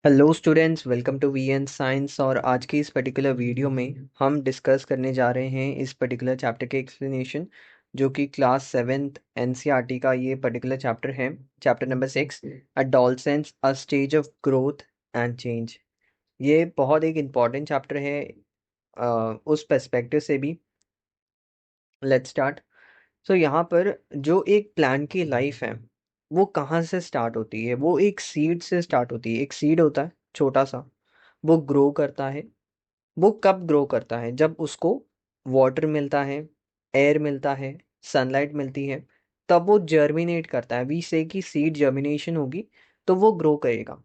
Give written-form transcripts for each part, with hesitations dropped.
Hello students, welcome to VN science. और आज की इस पर्टिकुलर वीडियो में हम डिस्कस करने जा रहे हैं इस पर्टिकुलर चैप्टर के एक्सप्लेनेशन, जो कि क्लास सेवेंथ एनसीईआरटी का ये पर्टिकुलर चैप्टर है। Chapter number 6, adolescence a stage of growth and change. ये बहुत एक इम्पॉर्टेंट चैप्टर है उस पर्सपेक्टिव से भी। Let's start. सो यहाँ पर जो एक प्लांट की लाइफ है वो कहाँ से स्टार्ट होती है? वो एक सीड से स्टार्ट होती है। एक सीड होता है छोटा सा, वो ग्रो करता है। वो कब ग्रो करता है? जब उसको वाटर मिलता है, एयर मिलता है, सनलाइट मिलती है, तब वो जर्मिनेट करता है। वी से कि सीड जर्मिनेशन होगी तो वो ग्रो करेगा।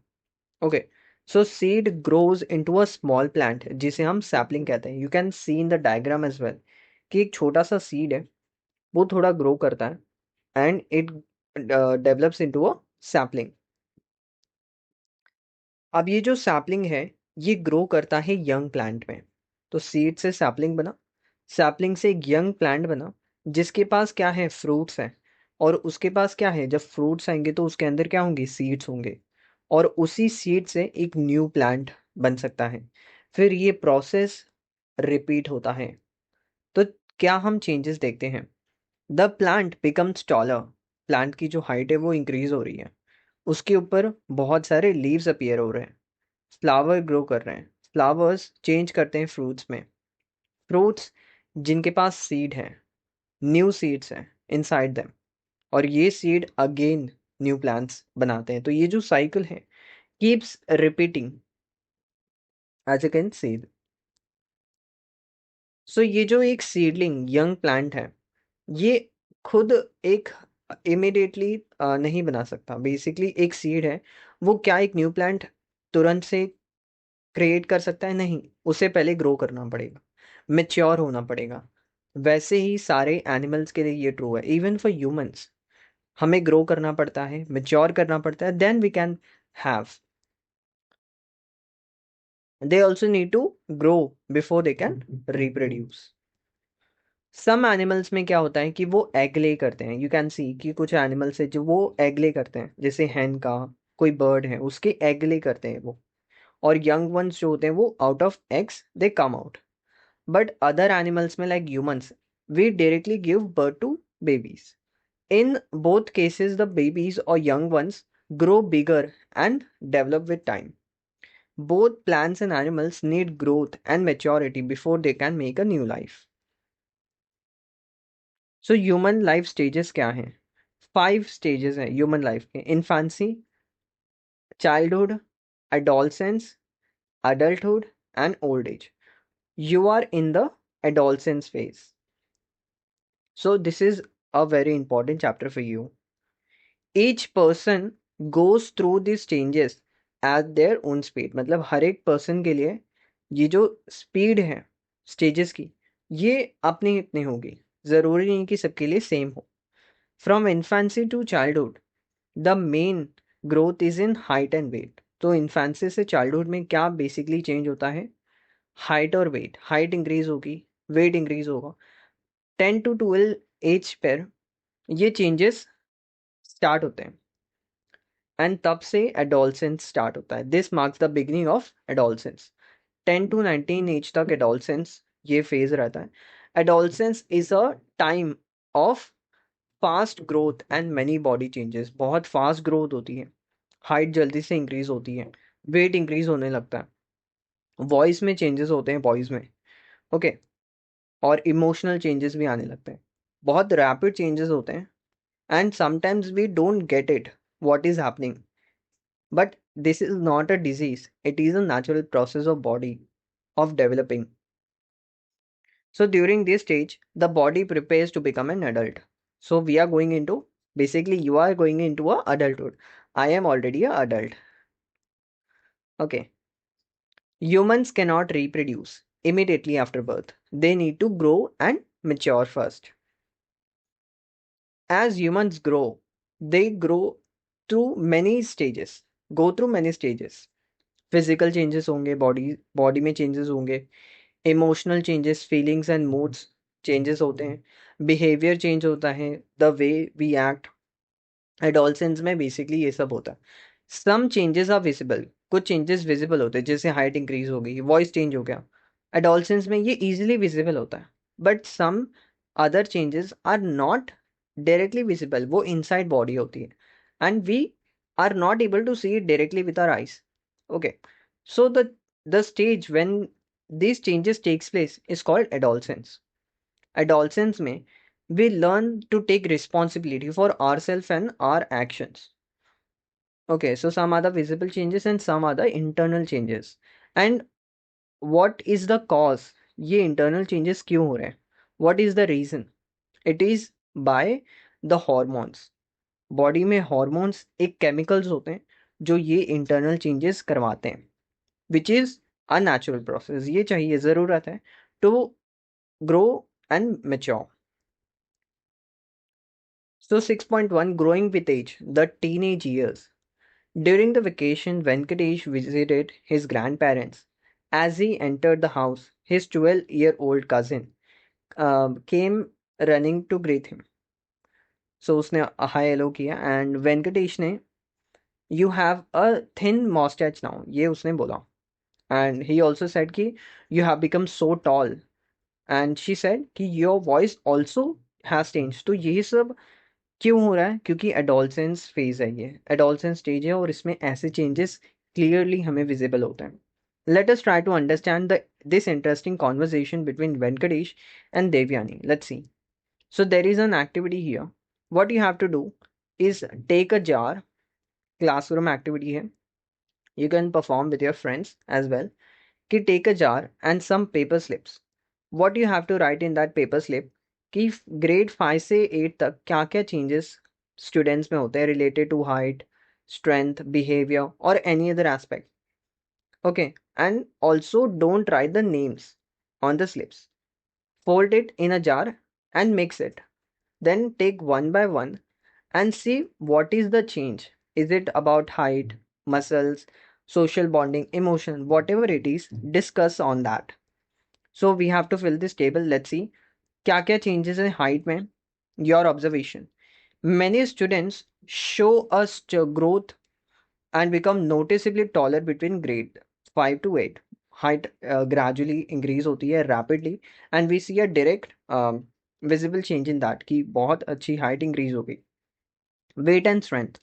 Okay, so seed grows into a small plant जिसे हम सैपलिंग कहते हैं। You can see in the diagram as well कि एक छोटा सा सीड है, वो थोड़ा ग्रो करता है and it develops into a sapling. अब ये जो सैपलिंग है ये ग्रो करता है यंग प्लांट में। तो सीड से सैपलिंग बना, सैपलिंग से एक यंग प्लांट बना जिसके पास क्या है? फ्रूट्स हैं। और उसके पास क्या है? जब फ्रूट्स आएंगे तो उसके अंदर क्या होंगे? सीड्स होंगे। और उसी सीड से एक न्यू प्लांट बन सकता है। फिर ये प्रोसेस रिपीट होता है। तो क्या हम चेंजेस देखते हैं? The plant becomes taller. Plant की जो हाइट है वो इंक्रीज हो रही है। उसके ऊपर बहुत सारे लीव्स अपीयर हो रहे हैं। फ्लावर ग्रो कर रहे हैं। फ्लावर्स चेंज करते हैं फ्रूट्स में। फ्रूट्स जिनके पास सीड है, न्यू सीड्स हैं इनसाइड देम, और ये सीड अगेन न्यू प्लांट्स बनाते हैं। तो ये जो साइकिल है keeps repeating as you can see. So ये जो एक सीडलिंग यंग प्लांट है ये खुद एक इमिडिएटली नहीं बना सकता। बेसिकली एक सीड है, वो क्या एक न्यू प्लांट तुरंत से क्रिएट कर सकता है? नहीं, उसे पहले ग्रो करना पड़ेगा, मेच्योर होना पड़ेगा। वैसे ही सारे एनिमल्स के लिए ये ट्रू है। इवन फॉर ह्यूमंस हमें ग्रो करना पड़ता है, मेच्योर करना पड़ता है, then we can have. They also need to grow before they can reproduce. Some animals में क्या होता है कि वो एग ले करते हैं। यू कैन सी कि कुछ एनिमल्स है जो वो एग ले करते हैं, जैसे हैन का कोई बर्ड है उसके एग ले करते हैं वो। और यंग वंस जो होते हैं वो out of eggs they come out. But other animals में like humans, we directly give birth to babies. In both cases the babies or young ones grow bigger and develop with time. Both plants and animals need growth and maturity before they can make a new life. So human life stages क्या हैं? 5 stages हैं human life के: infancy, childhood, adolescence, adulthood and old age. You are in the adolescence phase. So this is a very important chapter for you. Each person goes through these changes at their own speed. मतलब हर एक person के लिए ये जो speed है stages की, ये अपनी अपनी होगी। ज़रूरी नहीं कि सबके लिए सेम हो। From infancy to childhood the main growth is in height and weight. तो इन्फेंसी से चाइल्डहुड में क्या बेसिकली चेंज होता है? हाइट और वेट। हाइट इंक्रीज होगी, वेट इंक्रीज होगा। 10 to 12 एज पर ये चेंजेस स्टार्ट होते हैं एंड तब से एडोलसेंस स्टार्ट होता है। This marks the beginning of adolescence. 10 to 19 age तक एडोलसेंस ये फेज रहता है। Adolescence is a time of fast growth and many body changes. बहुत फास्ट ग्रोथ होती है, हाइट जल्दी से इंक्रीज होती है, वेट इंक्रीज होने लगता है, वॉइस में चेंजेस होते हैं बॉयज में। ओके, और इमोशनल चेंजेस भी आने लगते हैं। बहुत रैपिड चेंजेस होते हैं and sometimes we don't get it what is happening. But this is not a disease, it is a natural process of body of developing. So during this stage, the body prepares to become an adult. So we are going into, basically you are going into a adulthood. I am already a adult. Okay. Humans cannot reproduce immediately after birth. They need to grow and mature first. As humans grow, they grow through many stages. Go through many stages. Physical changes होंगे, body में changes होंगे, emotional changes, feelings and moods changes होते हैं, behaviour change होता है, the way we act. Adolescence में basically ये सब होता है। सम चेंजेस आर विजिबल, कुछ चेंजेस विजिबल होते हैं, जैसे हाइट इंक्रीज हो गई, वॉइस चेंज हो गया। एडोलसेंस में ये इजीली विजिबल होता है, but some other changes are not directly visible, वो इनसाइड बॉडी होती है, and we are not able to see it directly with our eyes. Okay, so the stage when these changes takes place is called adolescence. Adolescence में we learn to take responsibility for ourselves and our actions. Okay, so some are the visible changes and some are the internal changes. And what is the cause? ये internal changes क्यों हो रहे हैं? What is the reason? It is by the hormones. Body में hormones एक chemicals होते हैं जो ये इंटरनल चेंजेस करवाते हैं, which is a natural process, ये चाहिए, ज़रूरत है to grow and mature. So 6.1, growing with age, the teenage years. During the vacation, Venkatesh visited his grandparents. As he entered the house, his 12-year-old cousin came running to greet him. So उसने hi hello किया, and Venkatesh ने you have a thin mustache now, ये उसने बोला. And he also said कि you have become so tall. And she said कि your voice also has changed. तो ये सब क्यों हो रहा है? क्योंकि एडोलसेंस फेज है, ये एडोलसेंस स्टेज है, और इसमें ऐसे चेंजेस क्लियरली हमें विजिबल होते हैं. Let us try to understand this interesting conversation between Venkatesh and Devyani. Let's see. So there is an activity here. What you have to do is take a jar. Classroom activity है, you can perform with your friends as well. कि take a jar and some paper slips. What you have to write in that paper slip कि grade 5 से 8 तक क्या क्या changes students में होते हैं related to height, strength, behavior or any other aspect. Okay, and also don't write the names on the slips. Fold it in a jar and mix it. Then take one by one and see what is the change. Is it about height, muscles, social bonding, emotion, whatever it is, discuss on that. So we have to fill this table. Let's see. क्या क्या changes in height में? Your observation. Many students show us growth and become noticeably taller between grade 5 to 8. Height gradually increase होती है rapidly, and we see a direct visible change in that कि बहुत अच्छी height increase हो गई. Weight and strength.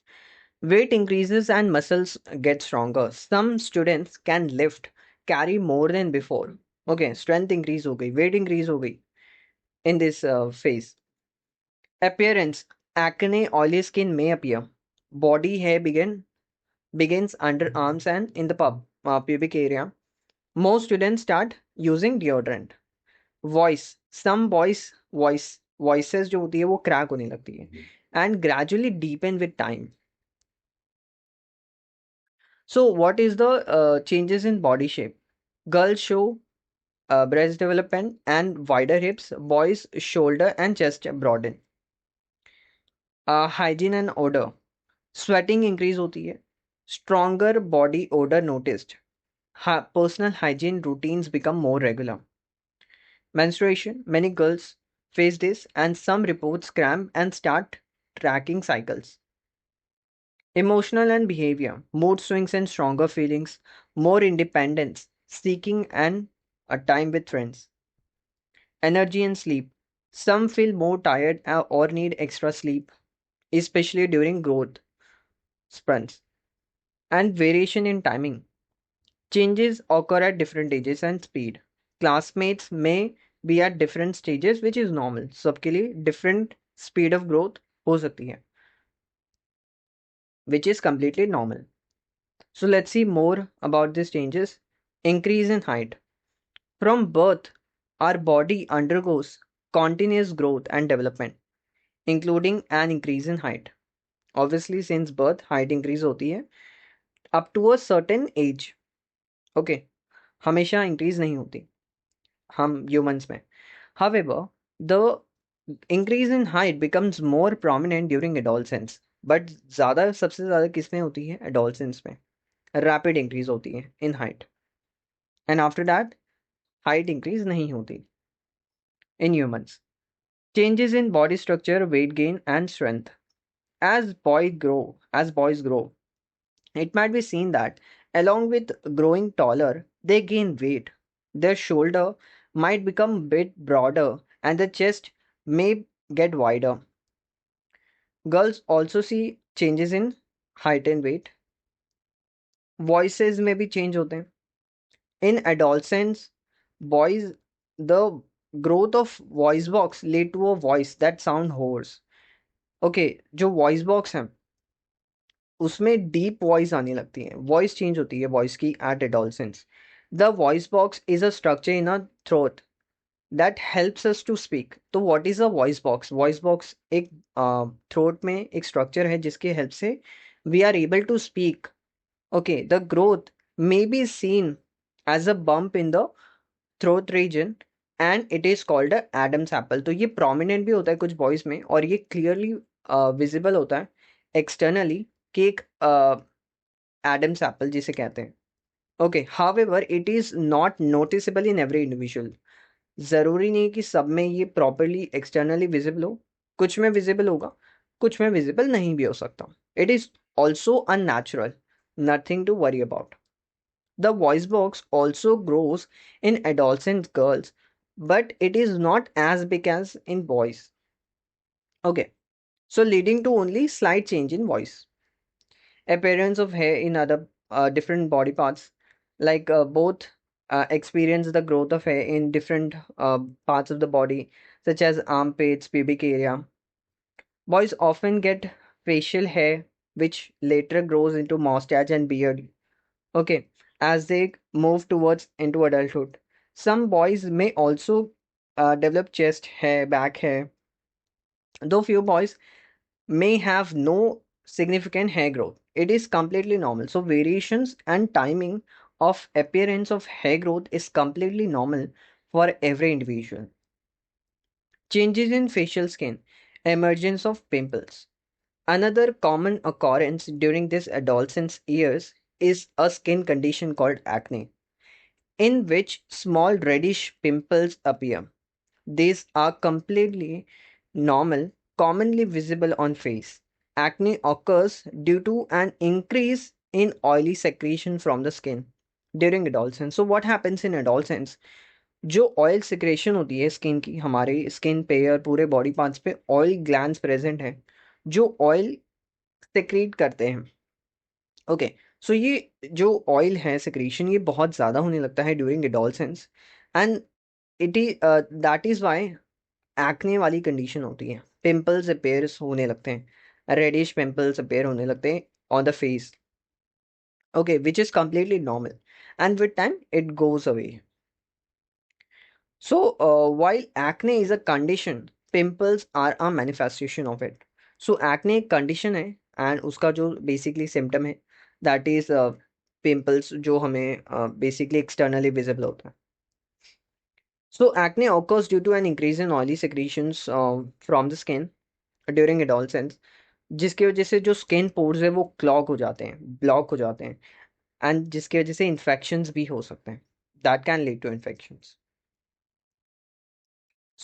Weight increases and muscles get stronger. Some students can lift, carry more than before. Okay, strength increase हो गई, weight increase हो गई in this phase. Appearance. Acne, oily skin may appear. Body hair begins under arms and in the pubic area. Most students start using deodorant. Voice. Some voices जो होती है वो crack होने लगती है and gradually deepen with time. So what is the changes in body shape? Girls show breast development and wider hips. Boys shoulder and chest broaden. Hygiene and odor. Sweating increase होती है. Stronger body odor noticed. Personal hygiene routines become more regular. Menstruation. Many girls face this, and some reports cramp and start tracking cycles. Emotional and behavior. Mood swings and stronger feelings. More independence. Seeking and a time with friends. Energy and sleep. Some feel more tired or need extra sleep, especially during growth spurts. And variation in timing. Changes occur at different ages and speed. Classmates may be at different stages, which is normal. सबके लिए different speed of growth हो सकती है, which is completely normal. So let's see more about these changes. Increase in height. From birth, our body undergoes continuous growth and development, including an increase in height. Obviously, since birth, height increase होती है up to a certain age. Okay, हमेशा increase नहीं होती हम humans में. However, the increase in height becomes more prominent during adolescence. But ज़्यादा सबसे ज़्यादा किसमें होती है? Adolescence में. Rapid increase होती है in height. And after that, height increase नहीं होती in humans. Changes in body structure, weight gain, and strength. As boys grow, it might be seen that Along with growing taller, they gain weight. Their shoulder might become a bit broader and the chest may get wider. Girls also see changes in height and weight. Voices में भी change होते हैं. In adolescence, boys, the growth of voice box lead to a voice that sound hoarse. Okay, जो voice box है उसमें deep voice आने लगती है, वॉइस चेंज होती है वॉइस की at adolescence. The voice box is a structure in a throat that helps us to speak. तो what is a voice box? Voice box एक थ्रोट में एक स्ट्रक्चर है जिसके हेल्प से we are able to speak. Okay, the growth may be seen as a bump in the throat region and it is called Adam's apple. तो ये prominent भी होता है कुछ बॉयज में और ये क्लियरली विजिबल होता है एक्सटर्नली कि एक एडम्स एप्पल जिसे कहते हैं. Okay, however it is not noticeable in every individual. जरूरी नहीं कि सब में ये प्रॉपरली एक्सटर्नली विजिबल हो. कुछ में विजिबल होगा, कुछ में विजिबल नहीं भी हो सकता. It is also unnatural, nothing to worry about. The voice box also grows in adolescent girls, but it is not as big as in boys. Okay, so leading to only slight change in voice. Appearance of hair in other different body parts, like both experience the growth of hair in different parts of the body, such as armpits, pubic area. Boys often get facial hair, which later grows into mustache and beard. Okay, as they move towards into adulthood. Some boys may also develop chest hair, back hair, though few boys may have no significant hair growth. It is completely normal. So variations and timing of appearance of hair growth is completely normal for every individual. Changes in facial skin, emergence of pimples. Another common occurrence during this adolescence years is a skin condition called acne, in which small reddish pimples appear. These are completely normal, commonly visible on face. Acne occurs due to an increase in oily secretion from the skin during adolescence. So what happens in adolescence? जो oil secretion होती है skin की, हमारे skin पे और पूरे body parts पे oil glands present है जो ऑयल सिक्रीट करते हैं. ओके, सो ये जो ऑयल है सिक्रीशन ये बहुत ज़्यादा होने लगता है during adolescence and it is that is why acne वाली कंडीशन होती है. पिंपल्स अपेयर्स होने लगते हैं, रेडिश पिंपल्स अपेयर होने लगते हैं on the face. Okay, which is completely normal and with time it goes away. So, while acne is a condition, pimples are a manifestation of it. So, acne एक condition है and उसका जो basically symptom है that is pimples जो हमें basically externally visible होता है. So, acne occurs due to an increase in oily secretions from the skin during adolescence, जिसकी वजह से जो skin pores है वो clog हो जाते हैं, block हो जाते हैं and जिसकी वजह से infections भी हो सकते हैं. That can lead to infections.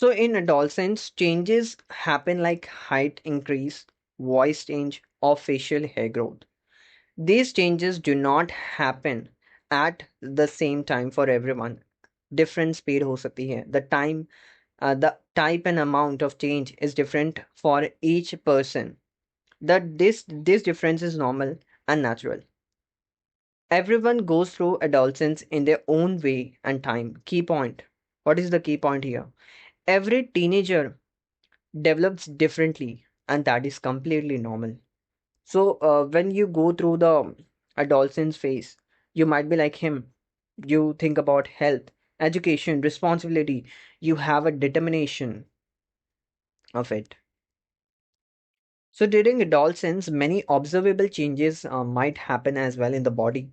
So in adolescence, changes happen like height increase, voice change, or facial hair growth. These changes do not happen at the same time for everyone. Different speed हो सकती है. The type and amount of change is different for each person. This difference is normal and natural. Everyone goes through adolescence in their own way and time. Key point. What is the key point here? Every teenager develops differently and that is completely normal. So when you go through the adolescence phase, you might be like him. You think about health, education, responsibility. You have a determination of it. So during adolescence, many observable changes might happen as well in the body,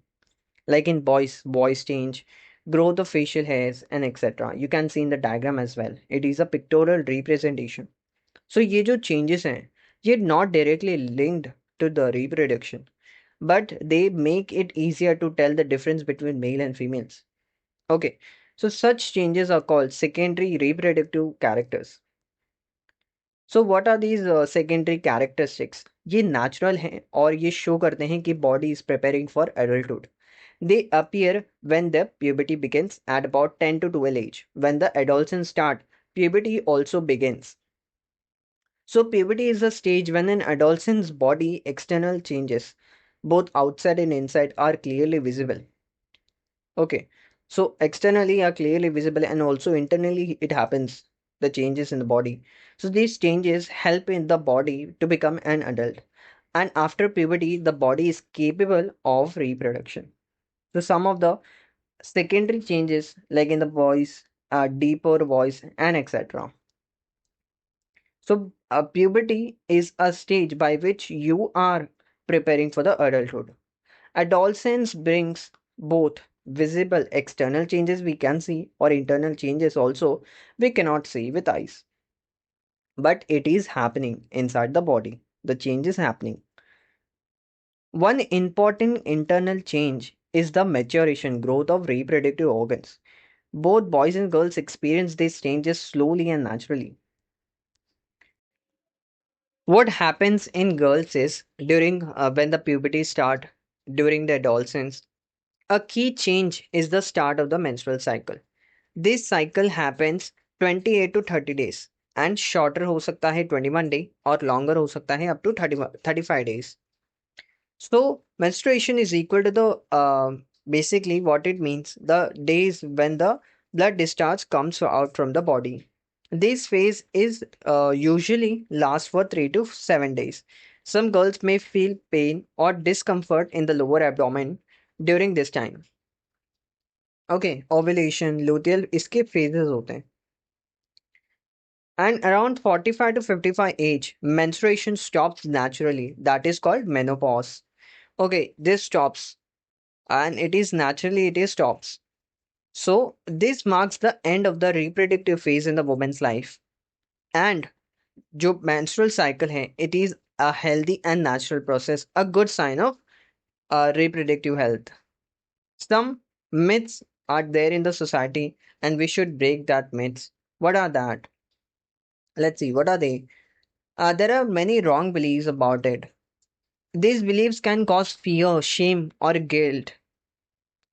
like in boys, voice change, growth of facial hairs, and etc. You can see in the diagram as well. It is a pictorial representation. So ये जो changes हैं, ये not directly linked to the reproduction, but they make it easier to tell the difference between male and females. Okay, so such changes are called secondary reproductive characters. So what are these secondary characteristics? ये natural हैं और ये show करते हैं कि body is preparing for adulthood. They appear when the puberty begins at about 10 to 12 age. When the adolescence start, puberty also begins. So puberty is a stage when an adolescent's body external changes, both outside and inside, are clearly visible. Okay. So externally are clearly visible and also internally it happens, the changes in the body. So these changes help in the body to become an adult. And after puberty, the body is capable of reproduction. So some of the secondary changes like in the voice, deeper voice and etc. So puberty is a stage by which you are preparing for the adulthood. Adolescence brings both visible external changes we can see or internal changes also we cannot see with eyes. But it is happening inside the body. The change is happening. One important internal change is the maturation growth of reproductive organs. Both boys and girls experience these changes slowly and naturally. What happens in girls is during when the puberty start, during the adolescence, a key change is the start of the menstrual cycle. This cycle happens 28 to 30 days and shorter हो सकता है 21 day और longer हो सकता है up to 35 days. So menstruation is equal to the basically what it means the days when the blood discharge comes out from the body. This phase is usually lasts for 3 to 7 days. Some girls may feel pain or discomfort in the lower abdomen during this time. Okay, ovulation, luteal इसके phases होते हैं. And around 45 to 55 age, menstruation stops naturally. That is called menopause. Okay, this stops and it is stops. So this marks the end of the reproductive phase in the woman's life. And जो menstrual cycle है, it is a healthy and natural process, a good sign of reproductive health. Some myths are there in the society and we should break that myths. What are that? Let's see, what are they? There are many wrong beliefs about it. These beliefs can cause fear, shame, or guilt.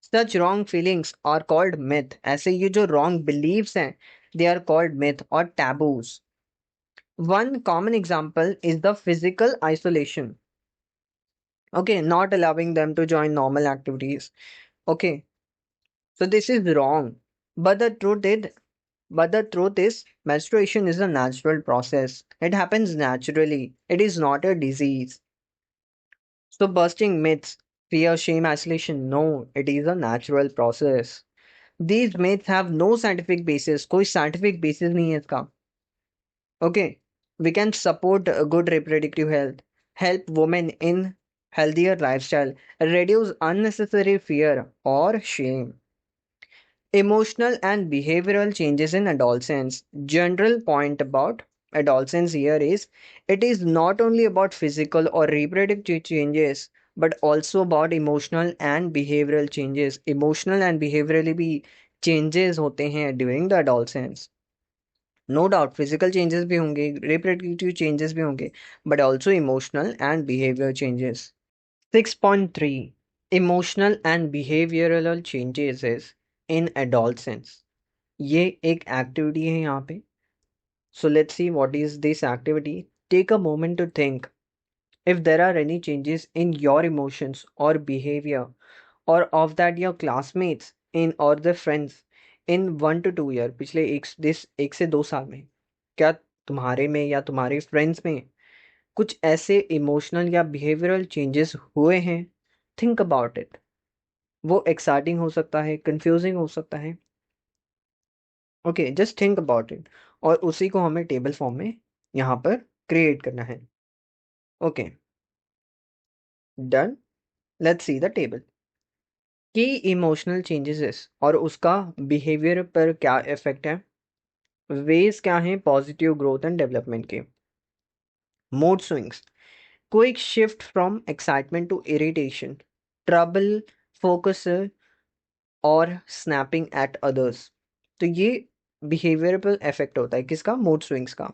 Such wrong feelings are called myth. ऐसे ये जो wrong beliefs हैं, they are called myth or taboos. One common example is the physical isolation. Okay, not allowing them to join normal activities. Okay, so this is wrong. But the truth is, menstruation is a natural process. It happens naturally. It is not a disease. So busting myths, fear, shame, isolation, no, it is a natural process. These myths have no scientific basis. कोई scientific basis नहीं है इसका. Okay, we can support good reproductive health, help women in healthier lifestyle, reduce unnecessary fear or shame. Emotional and behavioral changes in adolescence. General point about adolescence here is it is not only about physical or reproductive changes but also about emotional and behavioral changes. Emotional and behaviorally भी changes होते हैं during the adolescence. No doubt physical changes भी होंगे, reproductive changes भी होंगे, but also emotional and behavior changes. 6.3 Emotional and behavioral changes is in adolescence. ये एक activity है यहाँ पे. So let's see what is this activity. Take a moment to think if there are any changes in your emotions or behavior or of that your classmates in or the friends in 1 to 2 year पिछले एक से 2 साल में क्या तुम्हारे में या तुम्हारे फ्रेंड्स में कुछ ऐसे इमोशनल या बिहेवियरल चेंजेस हुए हैं. Think about it. वो एक्साइटिंग हो सकता है, कंफ्यूजिंग हो सकता है. Okay, just think about it और उसी को हमें टेबल फॉर्म में यहाँ पर क्रिएट करना है. Okay, done. Let's see the table. की इमोशनल चेंजेस और उसका बिहेवियर पर क्या इफेक्ट है. वेज क्या है पॉजिटिव ग्रोथ एंड डेवलपमेंट के. Mood swings, quick shift from excitement to irritation, trouble focus और स्नैपिंग एट अदर्स. तो ये बिहेवियरल इफेक्ट होता है किसका, मूड स्विंग्स का.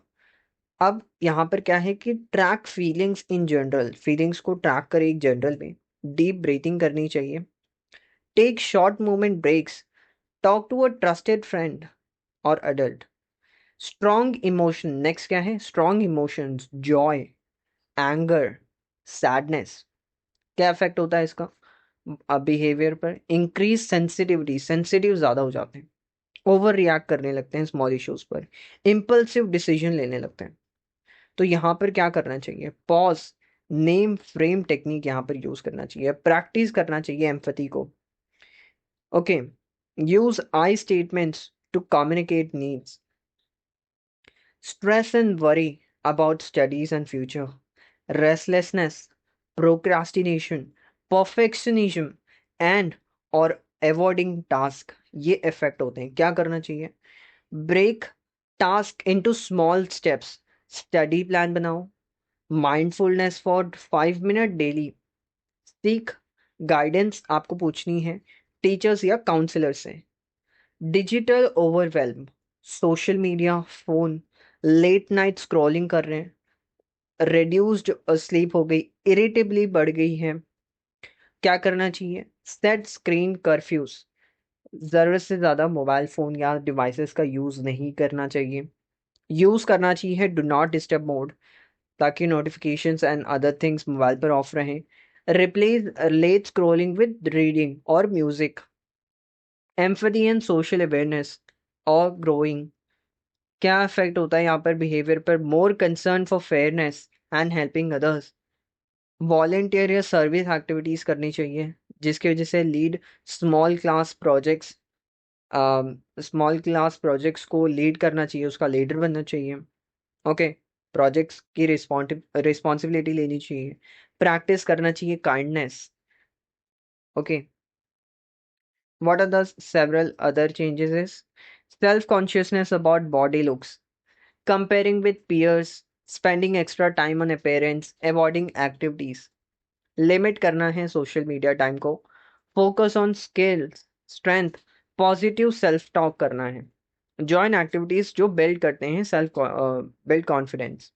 अब यहाँ पर क्या है कि track feelings in general, feelings को ट्रैक करें एक जनरल में. डीप ब्रीथिंग करनी चाहिए. Take short moment breaks. Talk to a trusted friend or adult. Strong emotion. Next क्या है? Strong emotions. Joy, anger, sadness. क्या इफेक्ट होता है इसका बिहेवियर पर? इंक्रीज सेंसिटिविटी, सेंसिटिव ज्यादा हो जाते हैं, ओवर रिएक्ट करने लगते हैं स्मॉल इश्यूज पर, इम्पल्सिव डिसीजन लेने लगते हैं। तो यहाँ पर क्या करना चाहिए? पॉज, नेम फ्रेम टेक्निक यहाँ पर यूज करना चाहिए, प्रैक्टिस करना चाहिए एम्पैथी को। Okay, use I statements to communicate needs. Stress and worry about studies and future, restlessness, procrastination, perfectionism and और avoiding task, ये इफेक्ट होते हैं। क्या करना चाहिए? Break task into small steps, study plan बनाओ, माइंडफुलनेस फॉर 5 मिनट डेली, सीख guidance आपको पूछनी है टीचर्स या काउंसलर से। Digital overwhelm, social media, phone, late night scrolling कर रहे हैं, रिड्यूस्ड स्लीप हो गई, इरिटेबली बढ़ गई है। क्या करना चाहिए? सेट स्क्रीन कर्फ्यूज, जरूरत से ज्यादा मोबाइल फोन या डिवाइसेस का यूज नहीं करना चाहिए। यूज करना चाहिए डू नॉट डिस्टर्ब मोड, ताकि notifications and other things mobile पर ऑफ रहें। Replace late scrolling with reading और music. Empathy and social awareness और ग्रोइंग, क्या इफेक्ट होता है यहाँ पर बिहेवियर पर? More concern for fairness and helping others. Volunteer या सर्विस एक्टिविटीज करनी चाहिए, जिसकी वजह से lead small class projects, small class projects को लीड करना चाहिए, उसका लीडर बनना चाहिए। ओके, प्रोजेक्ट्स की रिस्पॉन्सिबिलिटी लेनी चाहिए, प्रैक्टिस करना चाहिए kindness. Okay, what are the several other changes is self consciousness about body looks, comparing with peers, spending extra time on appearance, avoiding activities, limit करना है सोशल मीडिया टाइम को, focus on skills, strength, positive self talk करना है, join activities जो build करते हैं self build confidence,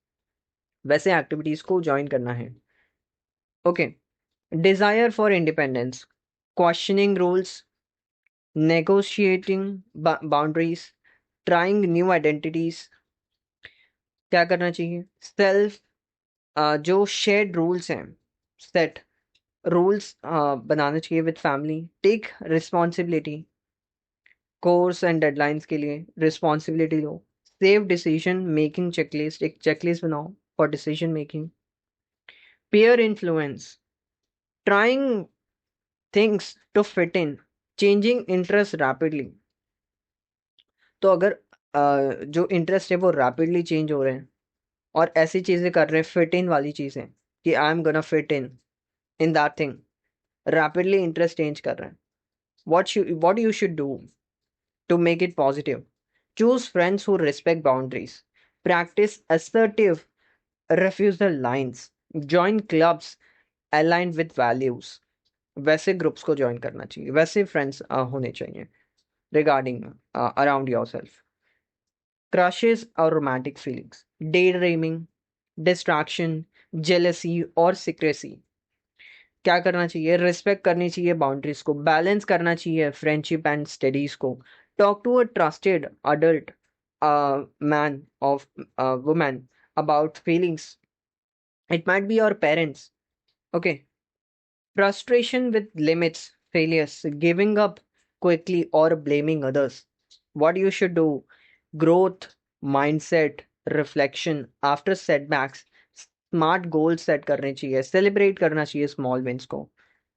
वैसे activities को ज्वाइन करना है। Okay, desire for independence, questioning rules, negotiating boundaries, trying new identities. क्या करना चाहिए? सेल्फ जो शेयर्ड रूल्स हैं, सेट रूल्स बनाना चाहिए with family, take responsibility, course and deadlines के लिए रिस्पॉन्सिबिलिटी लो, सेव डिसीजन मेकिंग चेकलिस्ट, एक चेकलिस्ट बनाओ for decision making. peer influence, trying things to fit in, changing interest rapidly. तो अगर जो इंटरेस्ट है वो रैपिडली चेंज हो रहे हैं और ऐसी चीजें कर रहे हैं, फिट इन वाली चीजें, कि I am gonna fit in that thing, rapidly interest change कर रहे हैं। what you should do to make it positive? Choose friends who respect boundaries, practice assertive refusal lines, join clubs aligned with values, वैसे groups को join करना चाहिए, वैसे friends होने चाहिए regarding around your self. Crushes और romantic feelings, day dreaming, distraction, jealousy और secrecy. क्या करना चाहिए? रिस्पेक्ट करनी चाहिए बाउंड्रीज को, बैलेंस करना चाहिए फ्रेंडशिप एंड स्टडीज को, talk to a trusted adult man of women about feelings, it might be your parents. Okay, frustration with limits, failures, giving up quickly or blaming others, what you should do? Growth mindset, reflection after setbacks, smart goal set करने चाहिए, celebrate करना चाहिए small wins को,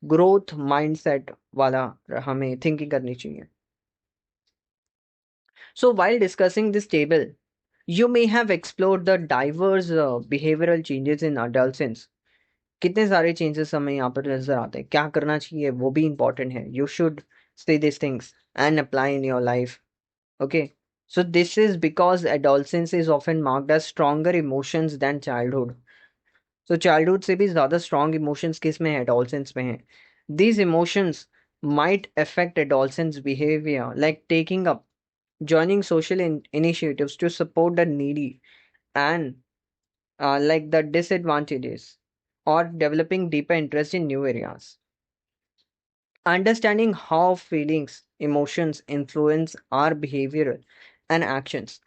growth mindset वाला हमें thinking करनी चाहिए। सो while discussing this table, you may have explored the diverse behavioral changes in adolescence. कितने सारे चेंजेस हमें यहाँ पर नजर आते हैं, क्या करना चाहिए वो भी इंपॉर्टेंट है। You should say this things and apply in your life. Okay, so this is because adolescence is often marked as stronger emotions than childhood. So childhood से भी ज़्यादा strong emotions किस में है? Adolescence में है। These emotions might affect adolescents' behavior, like taking up, joining social initiatives to support the needy, and like the disadvantages, or developing deeper interest in new areas. Understanding how feelings, emotions influence our behavior and actions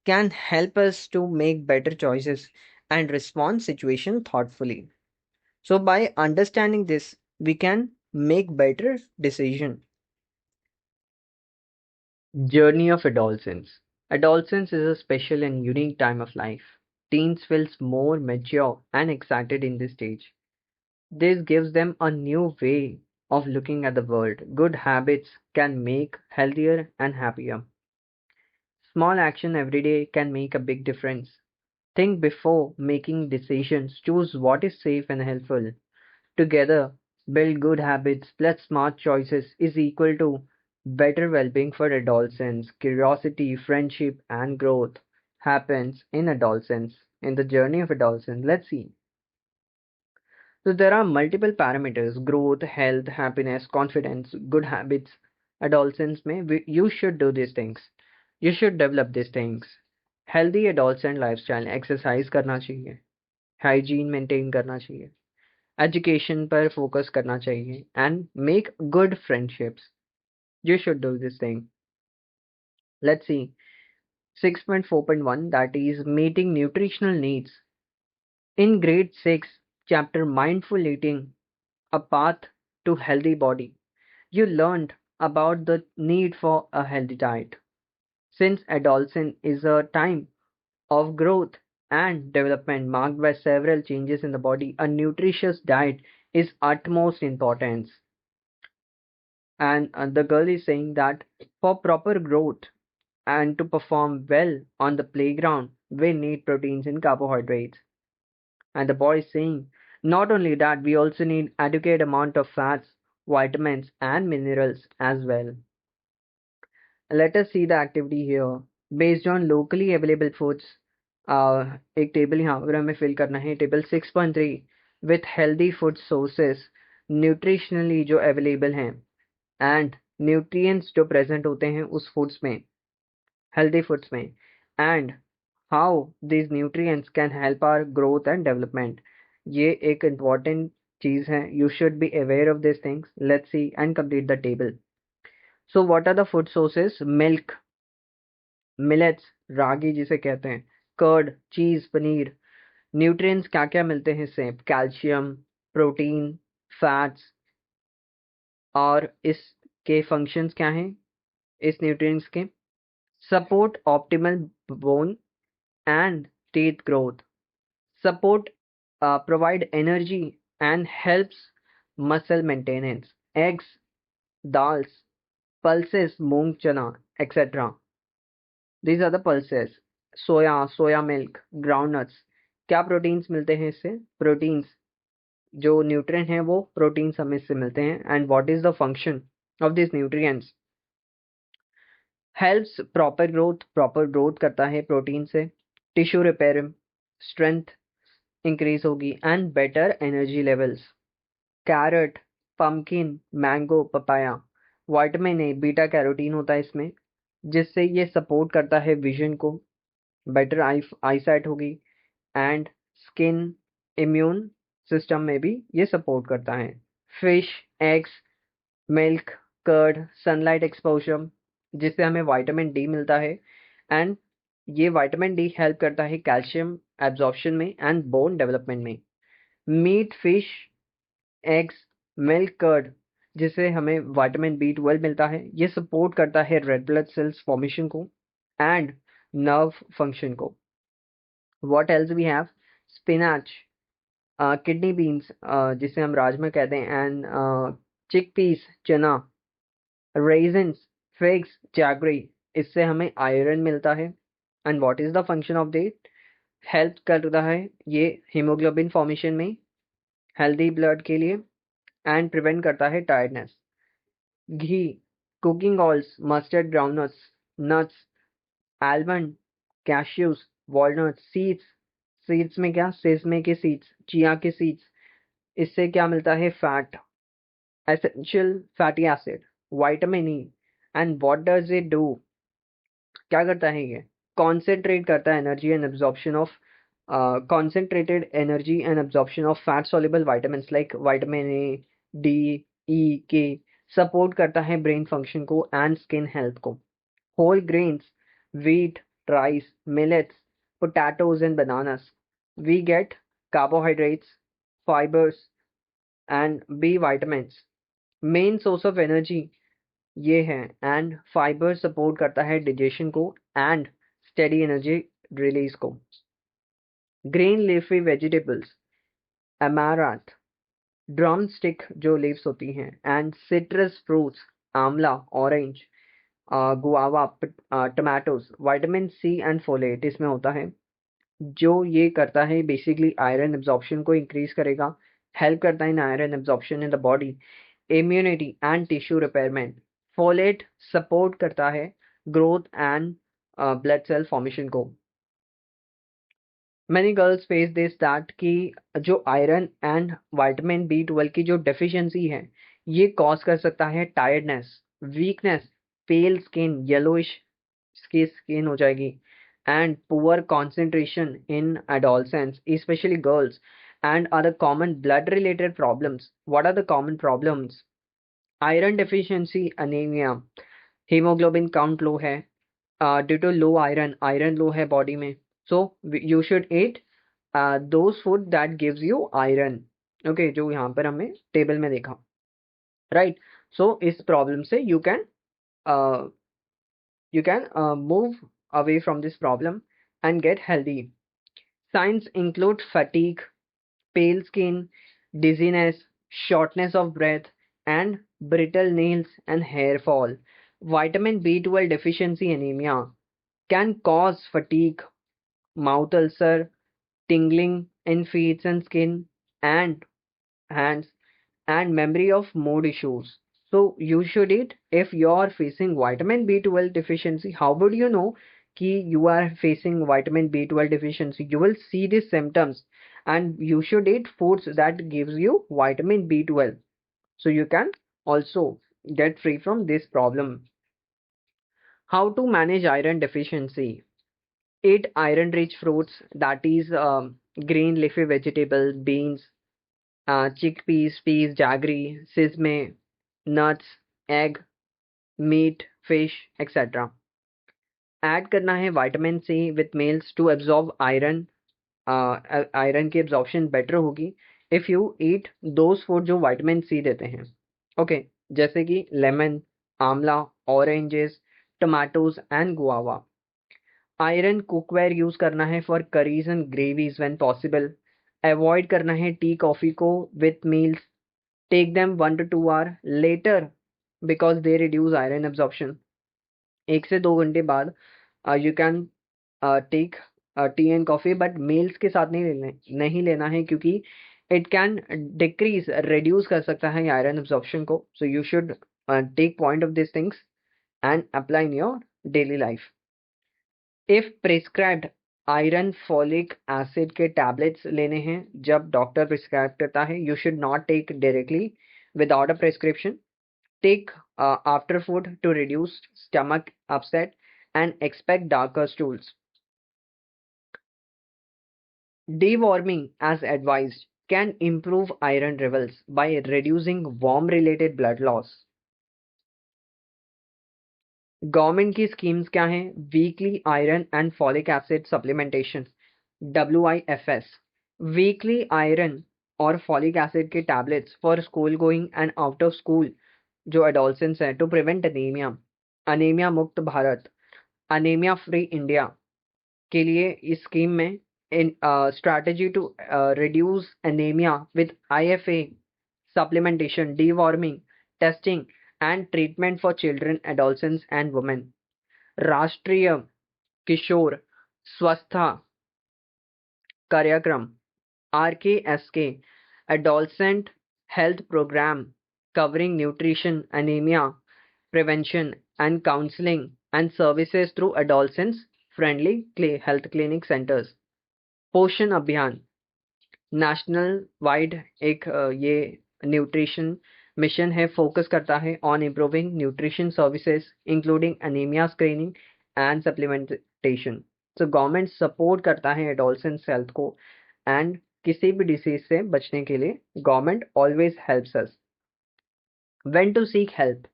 can help us to make better choices and respond situation thoughtfully. So by understanding this, we can make better decision. Journey of adolescence. Adolescence is a special and unique time of life. Teens feels more mature and excited in this stage. This gives them a new way of looking at the world. Good habits can make healthier and happier. Small action every day can make a big difference. Think before making decisions. Choose what is safe and helpful. Together, build good habits plus smart choices is equal to better well-being for adolescents. Curiosity, friendship, and growth happens in adolescence, in the journey of adolescence. Let's see. So there are multiple parameters: growth, health, happiness, confidence, good habits. Adolescents may you should do these things. You should develop these things. Healthy adolescent lifestyle, exercise करना चाहिए, hygiene maintain करना चाहिए, education पर focus करना चाहिए, and make good friendships. You should do this thing. Let's see. 6.4.1, that is meeting nutritional needs. In grade 6, chapter Mindful Eating, a path to healthy body, you learned about the need for a healthy diet. Since adolescence is a time of growth and development marked by several changes in the body, a nutritious diet is utmost importance. And the girl is saying that for proper growth and to perform well on the playground, we need proteins and carbohydrates. And the boy is saying, not only that, we also need adequate amount of fats, vitamins, and minerals as well. Let us see the activity here. Based on locally available foods, एक table यहाँ पर हमें fill करना है. Table 6.3 with healthy food sources, nutritionally जो available हैं and nutrients जो present होते हैं उस फूड्स में, healthy foods में, and how these nutrients can help our growth and development. ये एक important चीज है. You should be aware of these things. Let's see and complete the table. So what are the food sources? Milk, millets, रागी जिसे कहते हैं, curd, चीज, paneer. Nutrients क्या क्या मिलते हैं इससे? Calcium, protein, fats. और इसके फंक्शंस क्या हैं इस न्यूट्रिएंट्स के? Support optimal bone and teeth growth, support, provide energy and helps muscle maintenance. Eggs, dals, pulses, moong chana, etc. These are the pulses. Soya milk, groundnuts. क्या proteins मिलते हैं इससे? प्रोटीन्स जो न्यूट्रिएंट हैं वो प्रोटीन्स हमें इससे मिलते हैं. And what is the function of this nutrients? Helps proper growth करता है प्रोटीन से. टिश्यू रिपेयर, स्ट्रेंथ इंक्रीज होगी and better energy levels. Carrot, pumpkin, mango, papaya. Vitamin A, beta carotene होता है इसमें, जिससे ये सपोर्ट करता है विजन को, बेटर आईसाइट होगी, एंड स्किन, इम्यून सिस्टम में भी ये सपोर्ट करता है. Fish, eggs, milk, curd, sunlight exposure, जिससे हमें विटामिन डी मिलता है. एंड ये विटामिन डी हेल्प करता है कैल्शियम एब्जॉर्प्शन में एंड बोन डेवलपमेंट में. Meat, fish, eggs, milk, curd, जिससे हमें विटामिन B12 मिलता है. ये सपोर्ट करता है रेड ब्लड सेल्स फॉर्मेशन को एंड नर्व फंक्शन को. What else we have? Spinach, kidney beans, जिसे हम राजमा कहते हैं, एंड चिकपीस, चना, रेजिन्स, फिग्स, जैगरी. इससे हमें आयरन मिलता है. And what is the function of that? Help करता है ये हीमोग्लोबिन फॉर्मेशन में, हेल्दी ब्लड के लिए, एंड प्रिवेंट करता है tiredness. Ghee, cooking oils, mustard, groundnuts, nuts, almond, cashews, walnuts, seeds. Seeds में क्या? सेसमे के सीड्स, चिया के सीड्स. इससे क्या मिलता है? Fat, essential fatty acid, vitamin E. And what does it do? क्या करता है ये? कॉन्सेंट्रेट करता है energy and absorption of concentrated energy and absorption of fat soluble vitamins like vitamin A, D, E, K. Support करता है brain function को and skin health को। Whole grains, wheat, rice, millets, potatoes and bananas. We get carbohydrates, fibers and B vitamins. Main source of energy ये है and fiber support करता है digestion को and steady energy release को। Green leafy vegetables, amaranth, drumstick जो leaves होती हैं and citrus fruits, amla, orange, guava, tomatoes, vitamin C and folate इसमें होता है। जो ये करता है बेसिकली आयरन एब्जॉर्प्शन को इंक्रीज करेगा, हेल्प करता है in iron absorption in the body, immunity and tissue repairment. Folate support करता है growth and blood cell formation को। Many girls face this that कि जो आयरन एंड विटामिन B12 की जो डेफिशिएंसी है ये कॉज कर सकता है टायर्डनेस, वीकनेस, पेल स्किन, येलोइश की स्किन हो जाएगी and poor concentration in adolescents, especially girls, and other common blood related problems. What are the common problems? Iron deficiency, anemia, hemoglobin count low है, due to low iron, iron low है body में, so you should eat those food that gives you iron. Okay, जो यहाँ पर हमें table में देखा, right? So इस प्रॉब्लम से uh, you can move away from this problem and get healthy. Signs include fatigue, pale skin, dizziness, shortness of breath, and brittle nails and hair fall. Vitamin B12 deficiency anemia can cause fatigue, mouth ulcer, tingling in feet and skin and hands, and memory of mood issues. So you should eat if you are facing vitamin B12 deficiency. How would you know कि you are facing vitamin B12 deficiency? You will see these symptoms and you should eat foods that gives you vitamin B12. So you can also get free from this problem. How to manage iron deficiency? Eat iron rich fruits, that is green leafy vegetable, beans, chickpeas, peas, jaggery, sesame, nuts, egg, meat, fish, etc. Add करना है vitamin C with meals to absorb iron, iron की absorption better होगी if you eat those food जो vitamin C देते हैं। Okay, जैसे कि lemon, amla, oranges, tomatoes and guava. Iron cookware use करना है for curries and gravies when possible. Avoid करना है टी कॉफी को with meals. Take them 1 to 2 hour later because they reduce iron absorption. 1 से 2 घंटे बाद you can take tea and coffee, but meals के साथ नहीं लेना है क्योंकि इट कैन डिक्रीज रिड्यूस कर सकता है आयरन एब्जॉर्प्शन को। So you should take point of this things and apply in your daily life. If prescribed iron folic acid के टैबलेट्स लेने हैं जब डॉक्टर प्रिस्क्राइब करता है, you should not take directly without a prescription. Take after food to reduce stomach upset and expect darker stools. Deworming, as advised, can improve iron levels by reducing worm-related blood loss. Government की schemes क्या हैं? Weekly iron and folic acid supplementation, WIFS, weekly iron और folic acid के tablets for school going and out of school जो adolescence हैं to prevent anaemia. Anaemia मुक्त Bharat, anaemia free India के लिए इस स्कीम में in strategy to reduce anemia with IFA, supplementation, deworming, testing and treatment for children, adolescents and women. राष्ट्रीय किशोर स्वस्थता कार्यक्रम RKSK, adolescent health program covering nutrition, anemia prevention and counseling and services through adolescents friendly health clinic centers. पोषण अभियान national wide एक ये nutrition mission है, focus करता है on improving nutrition services including anaemia screening and supplementation. So government support करता है adolescence health को एंड किसी भी डिसीज से बचने के लिए government always helps us. When to seek help?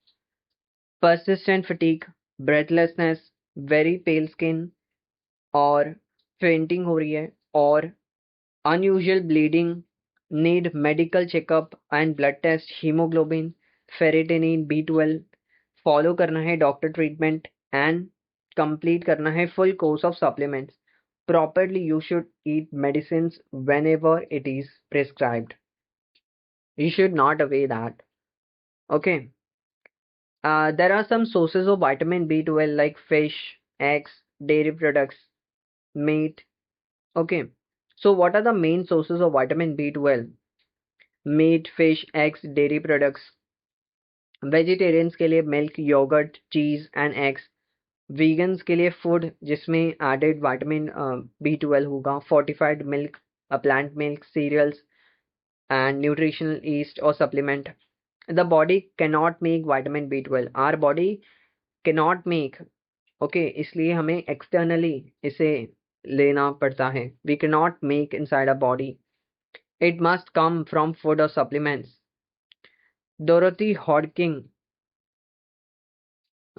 Persistent fatigue, breathlessness, very pale skin, और fainting हो रही है, और unusual bleeding, need medical checkup and blood test, hemoglobin, ferritin, B12, follow करना है doctor treatment and complete करना है full course of supplements. Properly, you should eat medicines whenever it is prescribed. You should not away that. Okay. There are some sources of vitamin B12 like fish, eggs, dairy products, meat. Okay. So what are the main sources of vitamin B12? Meat, fish, eggs, dairy products. Vegetarians के लिए milk, yogurt, cheese and eggs. Vegans के लिए food जिसमें added vitamin B12 होगा, fortified milk, plant milk, cereals and nutritional yeast or supplement. The body cannot make vitamin B12. Our body cannot make. Okay, इसलिए हमें externally इसे लेना पड़ता है. We can not make inside a body. It must come from food or supplements. Dorothy Hodgkin,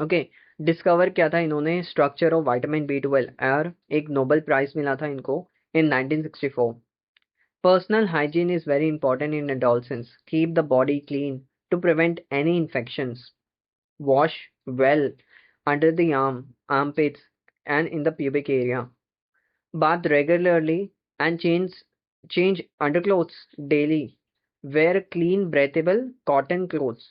okay, discover किया था इन्होंने structure of vitamin B12 और एक नोबेल प्राइज मिला था इनको in 1964. Personal hygiene is very important in adolescence. Keep the body clean to prevent any infections. Wash well under the armpits, and in the pubic area. Bath regularly and change underclothes daily. Wear clean, breathable cotton clothes.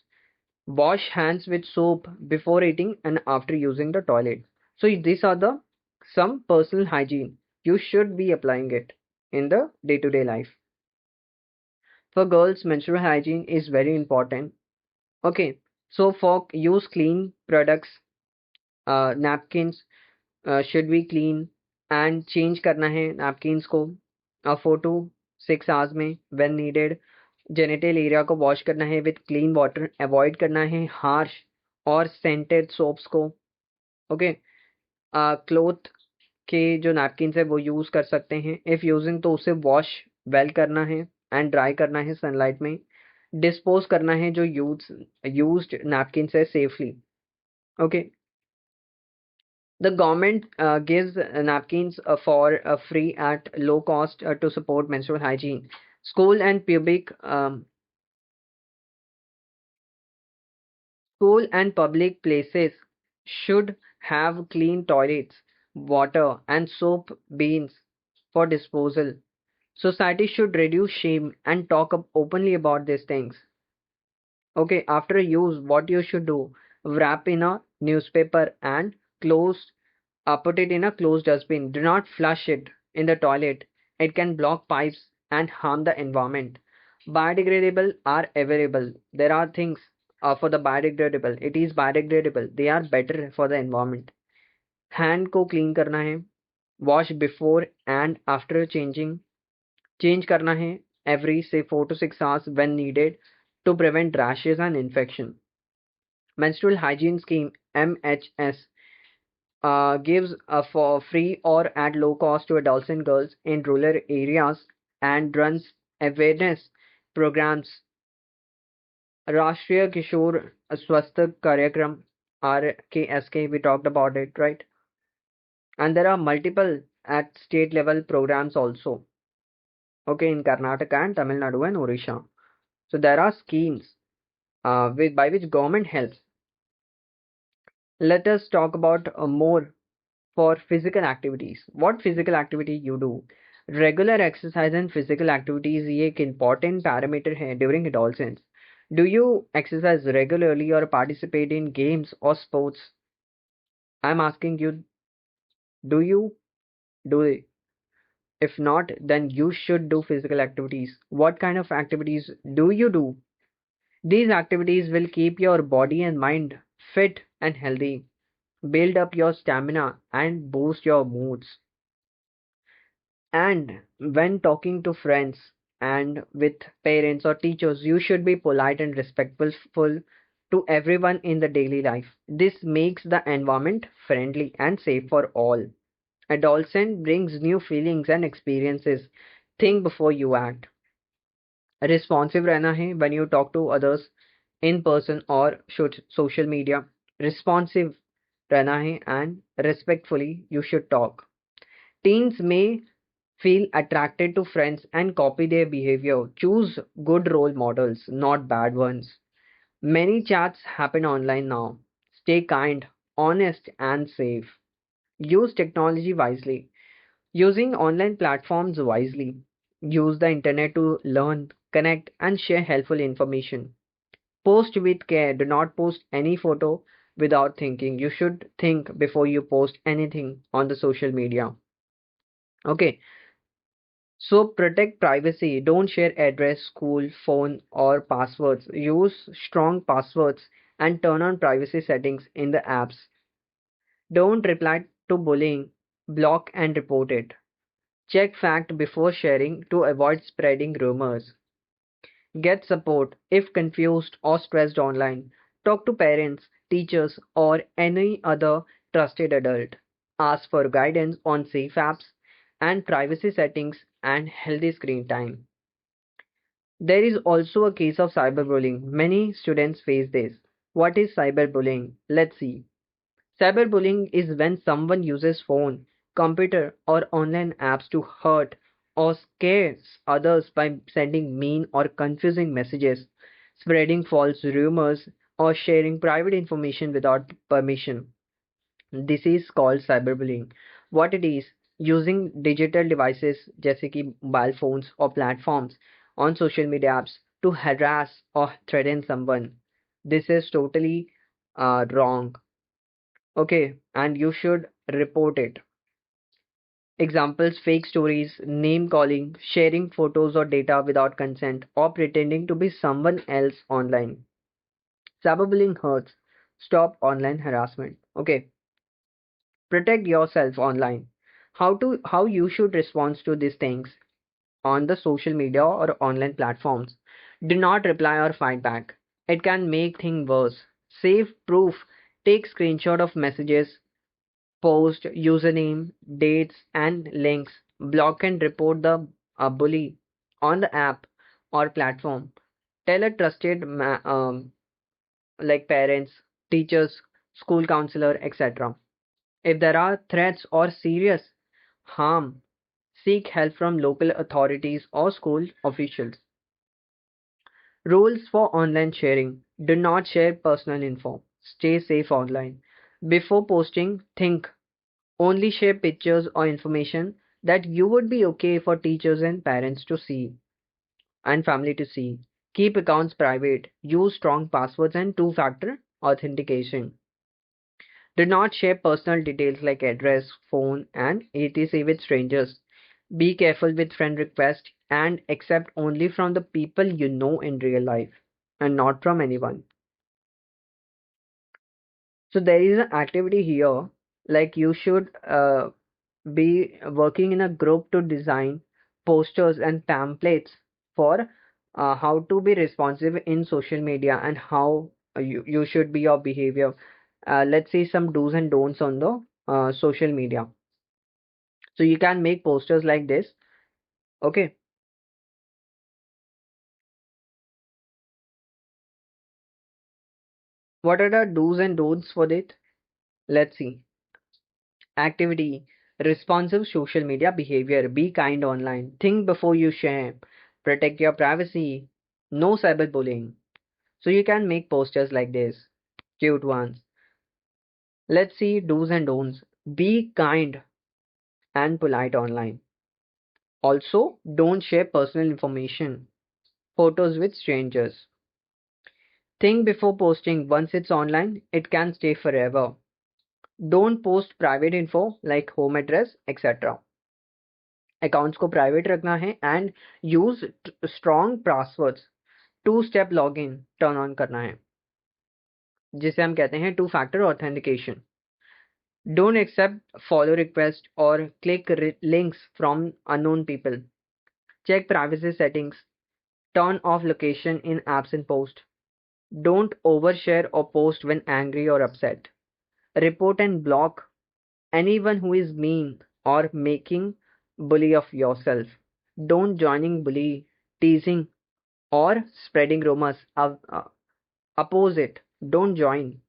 Wash hands with soap before eating and after using the toilet. So these are the some personal hygiene. You should be applying it in the day-to-day life. For girls, menstrual hygiene is very important. Okay, so for use clean products, napkins should be clean and change करना है napkins को 4 to 6 hours में when needed. Genital area को wash करना है with clean water. Avoid करना है harsh और सेंटेड सोप्स को. ओके, क्लोथ के जो नैपकिन्स है वो यूज़ कर सकते हैं. इफ़ यूजिंग तो उसे वॉश वेल करना है एंड ड्राई करना है सनलाइट में. डिस्पोज करना है जो यूज्ड नैपकिन्स है safely. Okay, the government gives napkins for free at low cost to support menstrual hygiene. School and pubic School and public places should have clean toilets, water, and soap bins for disposal. Society should reduce shame and talk openly about these things. Okay, after use, what you should do? Wrap in a newspaper and put it in a closed dustbin. Do not flush it in the toilet. It can block pipes and harm the environment. Biodegradable are available. There are things for the biodegradable. It is biodegradable. They are better for the environment. Hand को clean करना है. Wash before and after changing. Change करना है every say 4 to 6 hours when needed to prevent rashes and infection. Menstrual Hygiene Scheme (MHS) gives for free or at low cost to adolescent girls in rural areas and runs awareness programs. Rashtriya Kishore Swasthya Karyakram (RKSK), we talked about it, right? And there are multiple at state level programs also. Okay, in Karnataka and Tamil Nadu and Odisha. So there are schemes by which government helps. Let us talk about more for physical activities. What physical activity you do? Regular exercise and physical activities ये एक important parameter है during adolescence. Do you exercise regularly or participate in games or sports? I'm asking you, do you do it? If not, then you should do physical activities. What kind of activities do you do? These activities will keep your body and mind fit and healthy, build up your stamina, and boost your moods. And when talking to friends and with parents or teachers, you should be polite and respectful to everyone in the daily life. This makes the environment friendly and safe for all. Adolescent brings new feelings and experiences. Think before you act. Responsive रहना है when you talk to others. in person or social media. Responsive रहना है and respectfully you should talk. Teens may feel attracted to friends and copy their behavior. Choose good role models, not bad ones. Many chats happen online now. Stay kind, honest, and safe. Use technology wisely. Using online platforms wisely. Use the internet to learn, connect, and share helpful information. Post with care. Do not post any photo without thinking. You should think before you post anything on the social media. Okay, so protect privacy. Don't share address, school, phone, or passwords. Use strong passwords and turn on privacy settings in the apps. Don't reply to bullying. Block and report it. Check fact before sharing to avoid spreading rumors. Get support if confused or stressed online. Talk to parents, teachers, or any other trusted adult. Ask for guidance on safe apps and privacy settings and healthy screen time. There is also a case of cyberbullying. Many students face this. What is cyberbullying? Let's see. Cyberbullying is when someone uses phone, computer, or online apps to hurt or scare others by sending mean or confusing messages, spreading false rumors, or sharing private information without permission. This is called cyberbullying. What it is, using digital devices जैसे कि mobile phones or platforms on social media apps to harass or threaten someone. This is totally wrong. Okay, and you should report it. Examples: fake stories, name calling, sharing photos or data without consent, or pretending to be someone else online. Cyberbullying hurts. Stop online harassment. Okay, protect yourself online. How you should respond to these things on the social media or online platforms. Do not reply or fight back. It can make things worse. Save proof. Take screenshot of messages, post, username, dates, and links. Block and report the bully on the app or platform. Tell a trusted like parents, teachers, school counselor, etc. If there are threats or serious harm, seek help from local authorities or school officials. Rules for online sharing. Do not share personal info. Stay safe online. Before posting, think. Only share pictures or information that you would be okay for teachers and parents to see and family to see. Keep accounts private. Use strong passwords and two-factor authentication. Do not share personal details like address, phone, and etc. with strangers. Be careful with friend requests and accept only from the people you know in real life and not from anyone. So there is an activity here like you should be working in a group to design posters and pamphlets for how to be responsive in social media and how you should be your behavior. Let's see some do's and don'ts on the social media. So you can make posters like this. Okay. What are the do's and don'ts for it? Let's see. Activity: responsive social media behavior. Be kind online. Think before you share. Protect your privacy. No cyberbullying. So you can make posters like this. Cute ones. Let's see do's and don'ts. Be kind and polite online. Also, don't share personal information, photos with strangers. Think before posting. Once it's online, it can stay forever. Don't post private info like home address, etc. Accounts को private रखना है and use strong passwords. Two step login turn on करना है जिसे हम कहते हैं two factor authentication. Don't accept follow requests or click links from unknown people. Check privacy settings. Turn off location in apps and post. Don't overshare or post when angry or upset. Report and block anyone who is mean or making bully of yourself. Don't joining bully, teasing or spreading rumors. Oppose it, don't join.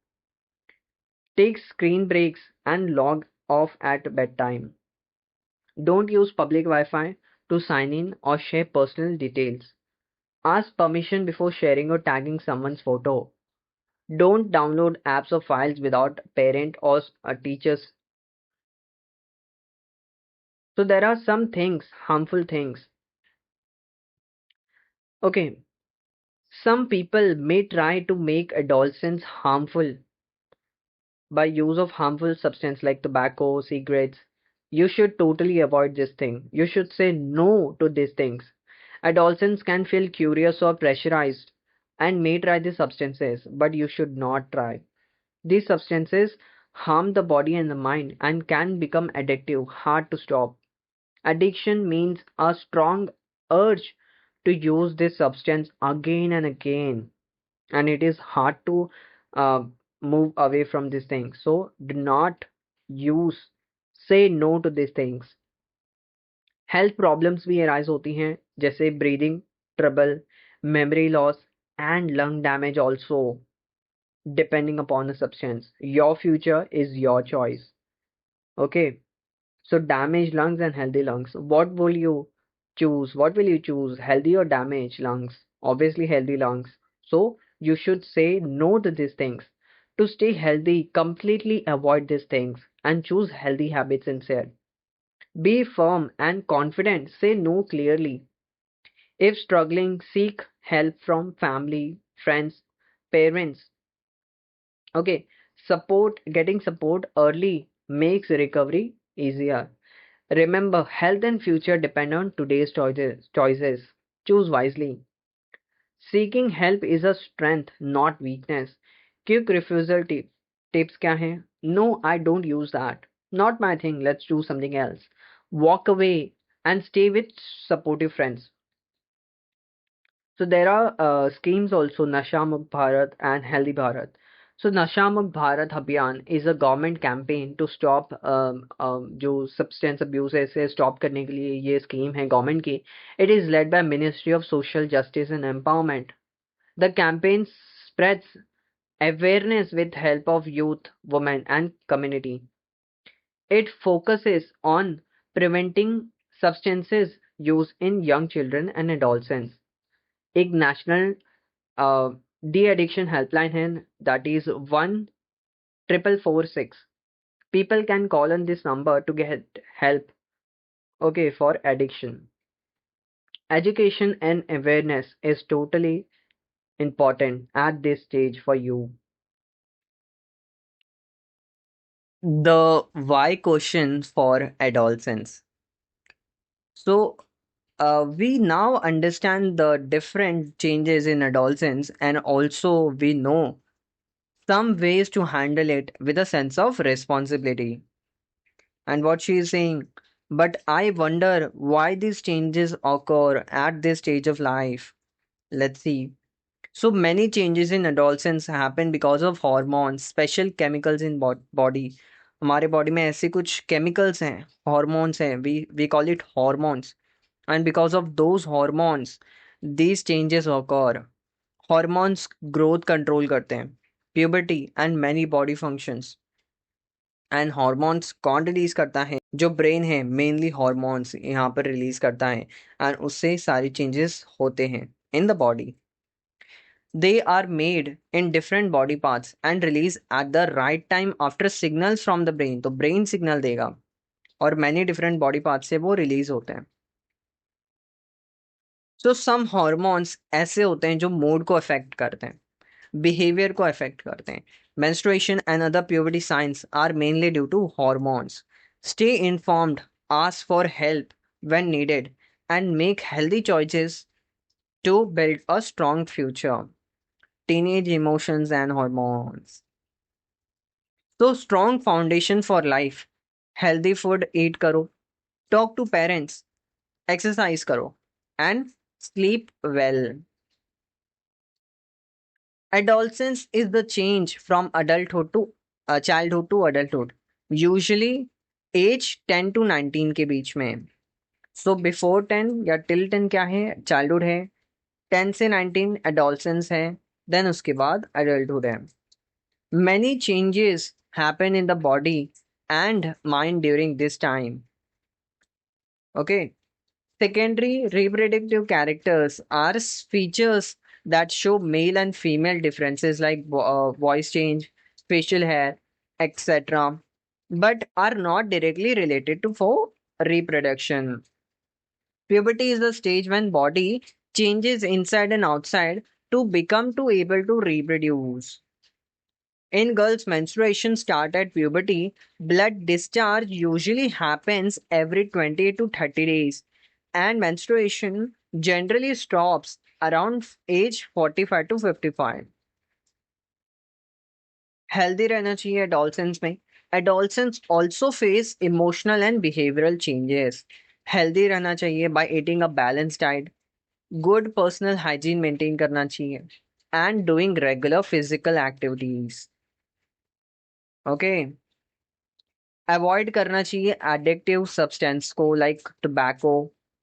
Take screen breaks and log off at bedtime. Don't use public Wi-Fi to sign in or share personal details. Ask permission before sharing or tagging someone's photo. Don't download apps or files without parent or a teacher's. So there are some things, harmful things. Okay, some people may try to make adolescents harmful by use of harmful substance like tobacco, cigarettes. You should totally avoid this thing. You should say no to these things. Adolescents can feel curious or pressurized and may try these substances, but you should not try. These substances harm the body and the mind and can become addictive, hard to stop. Addiction means a strong urge to use this substance again and again, and it is hard to uh, move away from these things. So do not use, say no to these things. Health problems भी arise होती हैं जैसे breathing trouble, memory loss and lung damage also, depending upon the substance. Your future is your choice. Okay, so damaged lungs and healthy lungs. What will you choose? What will you choose? Healthy or damaged lungs? Obviously, healthy lungs. So you should say no to these things. To stay healthy, completely avoid these things and choose healthy habits instead. Be firm and confident. Say no clearly. If struggling, seek help from family, friends, parents. Okay, getting support early makes recovery easier. Remember, health and future depend on today's choices. Choose wisely. Seeking help is a strength, not weakness. Quick refusal tips क्या हैं? No, I don't use that. Not my thing. Let's do something else. Walk away and stay with supportive friends. So there are schemes also, Nasha Mukt Bharat and Healthy Bharat. So Nasha Mukt Bharat Abhiyan is a government campaign to stop जो substance abuse है इसे stop करने के लिए ये scheme है government की. It is led by Ministry of Social Justice and Empowerment. The campaign spreads awareness with help of youth, women and community. It focuses on preventing substances use in young children and adolescents. एक national de addiction helpline है that is 14446. People can call on this number to get help, okay, for addiction. Education and awareness is totally important at this stage for you. The why question for adolescents. So, we now understand the different changes in adolescence, and also we know some ways to handle it with a sense of responsibility. And what she is saying, but I wonder why these changes occur at this stage of life. Let's see. So many changes in adolescence happen because of hormones, special chemicals in body. हमारे body में ऐसे कुछ chemicals हैं, hormones हैं, we call it hormones, and because of those hormones these changes occur. Hormones growth control करते हैं, puberty and many body functions. And hormones कौन release करता है? जो ब्रेन है मेनली हॉर्मोन्स यहाँ पर रिलीज करता है, एंड उससे सारी चेंजेस होते हैं in the body. They are made in different body parts and release at the right time after signals from the brain. तो ब्रेन सिग्नल देगा और मैनी डिफरेंट बॉडी पार्ट्स से वो रिलीज होते हैं. सो सम हॉर्मोन्स ऐसे होते हैं जो मूड को अफेक्ट करते हैं, बिहेवियर को अफेक्ट करते हैं. Menstruation and other puberty signs are mainly due to hormones. Stay informed, ask for help when needed, and make healthy choices to build a strong future. Teenage emotions and hormones. So, strong foundation for life. Healthy food eat karo, talk to parents, exercise karo, and sleep well. Adolescence is the change from adulthood to childhood to adulthood. Usually age 10 to 19 के बीच में. So before 10 या till 10 क्या है? Childhood है. 10 से 19 adolescence है. Then उसके बाद एडल्टहुड है. Many changes happen in the body and mind during this time. Okay. Secondary reproductive characters are features that show male and female differences like voice change, facial hair, etc., but are not directly related to for reproduction. Puberty is the stage when body changes inside and outside to become to able to reproduce. In girls, menstruation start at puberty. Blood discharge usually happens every 20 to 30 days, and menstruation generally stops around age 45 to 55. Healthy रहना चाहिए adolescents में. Adolescents also face emotional and behavioral changes. Healthy रहना चाहिए by eating a balanced diet, good personal hygiene maintain करना चाहिए, and doing regular physical activities. Okay. Avoid करना चाहिए addictive substance को like tobacco,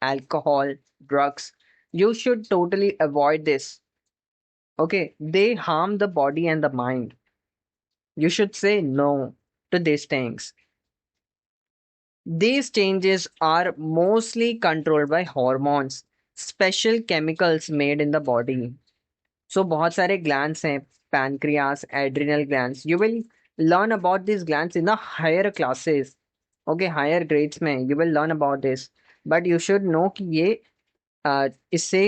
alcohol, drugs. You should totally avoid this. Okay, they harm the body and the mind. You should say no to these things. These changes are mostly controlled by hormones, special chemicals made in the body. So बहुत सारे glands हैं, pancreas, adrenal glands. You will learn about these glands in the higher classes. Okay, higher grades में you will learn about this. But you should know कि ये इससे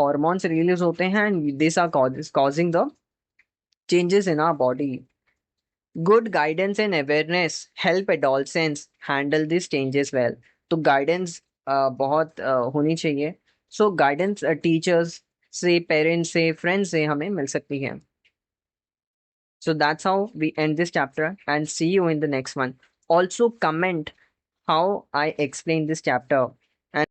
hormones release होते हैं and these are causing the changes in our body. Good guidance and awareness help adolescents handle these changes well. तो guidance बहुत होनी चाहिए. So guidance teachers से, parents से, friends से हमें मिल सकती है. So that's how we end this chapter and see you in the next one. Also comment how I explain this chapter